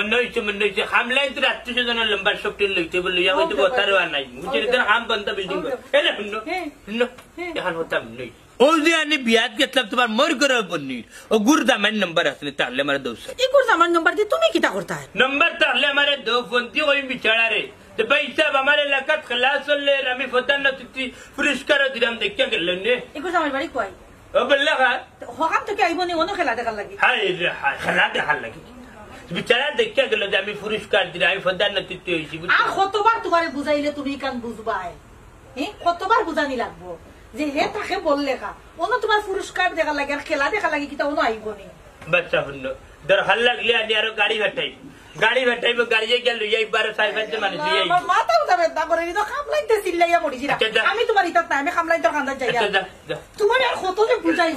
মনে হয়েছে হামলাই তো রাত্রি সেজনের লম্বা শক্তি লইতে বলে হয়তো বতারও আর নাই বুঝলি তোর হাম বন্ধ বিল্ডিং এনে শুনো এখন হতাম নই ও যে আমি বিয়াত গেছিলাম তোমার মোর করে পনির ও গুর দামান নাম্বার আসলে তাহলে আমার দোষ এই গুর দামান নাম্বার দিয়ে তুমি কিটা করতা নাম্বার তাহলে আমার দো ফোন দিয়ে ওই বিছাড়া রে तो भाई साहब हमारे इलाका खलास ले रमी फता न तिथि पुरस्कार दिलाम देख क्या कर लेने एक बार हमारी बाड़ी कोई ओ बल्ला का हम तो क्या आई बोनी ओनो खेला देखा लगी हाय रे हाय खेला देखा लगी बेचारा देख क्या कर ले আমি পুরস্কার দিলাম ফতা ন তিথি হইছি আর কতবার তোমারে বুঝাইলে তুমি কান বুঝবাই কতবার বুঝানি লাগবো যে হে তাকে বললে কা ওনো তোমার পুরস্কার দেখা লাগে আর খেলা দেখা লাগে কিটা ওনো আইবনি বাচ্চা হন্ন দর হাল লাগলে আমি আর গাড়ি ভাটাই গাড়ি গেল এই 12 সাইফাতে মানুষ এই মাথা উঠাবে না করে তো খামলাইতে চিল্লাইয়া পড়িছি আমি তোমার ইতাত না আমি খামলাই তোর কান্দা যাই তোমার আর কত যে বুঝাই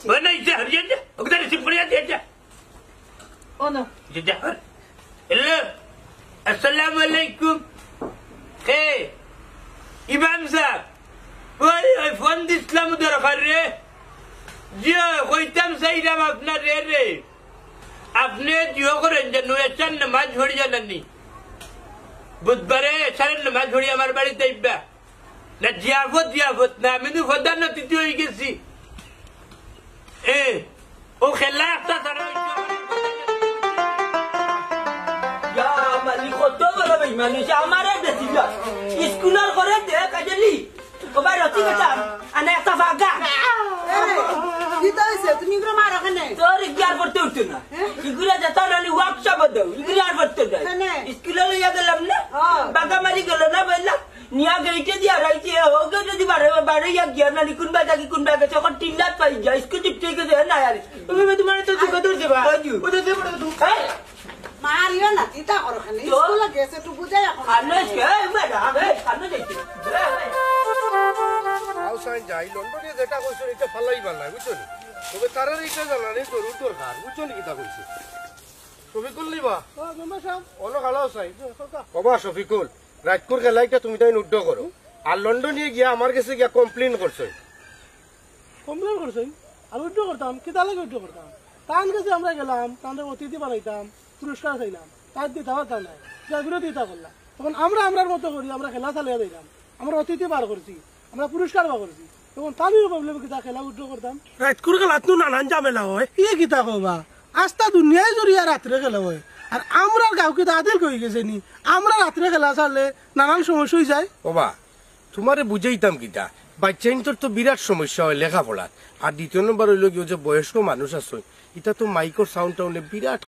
বনাইছে হরিয়া ওদের সিপড়িয়া দিয়ে যা ওনো যা হ্যালো আসসালামু আলাইকুম হে ইমাম সাহেব ওই ফোন দিছিলাম দরকার রে জিও কইতাম সাইরাম আপনার রে আপনি জিও করেন যে নয়চার নামাজ পড়ি জানেননি বুধবারে এসারের নামাজ পড়ি আমার বাড়িতে আইবা না জিয়াফত না আমি তো খোদার নতিথি হয়ে গেছি ও খেলা একটা তারা কত বড় মানুষ আমার স্কুলের করে দেখ কাজলি কবাই রতি গেছাম আনে একটা ভাগা তুমি মারো কেনে তোর ইগিয়ার করতে উঠতো না ইগুলা যেত নালি ওয়ার্কশপ দাও ইগিয়ার করতে যায় স্কুলে লইয়া গেলাম না বাগা মারি গেল না বললাম নিয়া গেইটে দিয়া রাইছে ওকে যদি বাড়ে ইয়া গিয়ার নালি কোন বাজা কি কোন বাগা যখন তিনটা পাই যায় স্কুল টিপতে গেছে না আর তুমি তোমার তো সুখ ধরছে বা ও তো দেবড় তুমি মারিও না চিন্তা করো কেনে স্কুলে গেছে তো বুঝাই এখন আনস কে মেডা আনস যাইছে আউসাইন যাই লন্ডনে যেটা কইছো এটা ফালাই বালাই বুঝছো নি তবে তারার এটা জানানি জরুর দরকার বুঝছো নি কিটা কইছে শফিকুল নিবা মেম্বার সাহেব ওলো খালাও চাই বাবা শফিকুল রাজপুর খেলাইটা তুমি তাই উড্ড করো আর লন্ডনে গিয়া আমার কাছে গিয়া কমপ্লেইন করছো আর উড্ড করতাম কিতা লাগে উড্ড করতাম তার কাছে আমরা গেলাম তাদের অতিথি বানাইতাম পুরস্কার চাইলাম তার দিতে পারতাম না যা বিরোধিতা করলাম তখন আমরার মতো করি আমরা খেলা চালিয়ে দিলাম আমরা অতিথি বার করছি আমরা পুরস্কার বার করছি তখন তাদেরও প্রবলেম কিতা খেলা উড্ড করতাম রাজকুর খেলা তো নানান ঝামেলা হয় ইয়ে কিতা কবা আস্তা দুনিয়ায় জড়িয়া রাত্রে খেলা হয় আর আমরা গাঁও কিতা আদিল কই গেছে নি আমরা রাত্রে খেলা চাললে নানান সমস্যা হয়ে যায় বাবা তোমারে বুঝাইতাম কিতা বাচ্চাইনটোর তো বিরাট সমস্যা হয় লেখাপড়ার আর দ্বিতীয় নম্বর হইল কি যে বয়স্ক মানুষ আছে এটা তো মাইক্রো সাউন্ড টাউনে বিরাট